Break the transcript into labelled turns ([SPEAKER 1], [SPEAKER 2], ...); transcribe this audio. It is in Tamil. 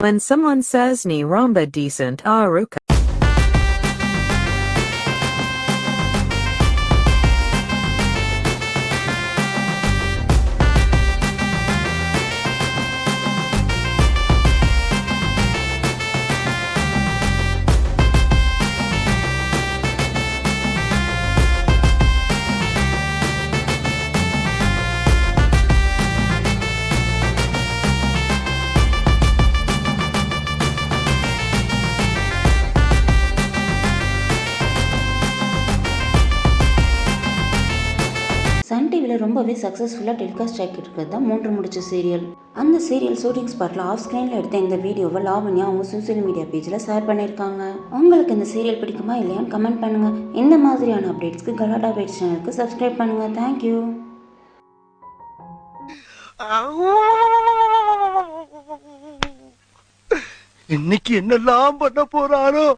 [SPEAKER 1] When someone says ni romba decent aruka.
[SPEAKER 2] Sun டிவியில் ரொம்பவே சக்ஸஸ்ஃபுல்லாக டெலிகாஸ்ட் ஆகிட்டு இருக்கிறது தான் 3 முடிச்ச சீரியல். அந்த சீரியல் ஷூட்டிங் ஸ்பாட்டில் ஆஃப் ஸ்க்ரீனில் எடுத்த இந்த வீடியோவை லாவண்யா அவங்க சோசியல் மீடியா பேஜில் ஷேர் பண்ணியிருக்காங்க. உங்களுக்கு இந்த சீரியல் பிடிக்குமா இல்லையான்னு கமெண்ட் பண்ணுங்கள். இந்த மாதிரியான அப்டேட்ஸ்க்கு கலாட்டா அப்டேட்ஸ் சேனலுக்கு சப்ஸ்கிரைப் பண்ணுங்கள். தேங்க்யூ.
[SPEAKER 3] இன்னைக்கு என்னெல்லாம் பண்ண போறாரோ.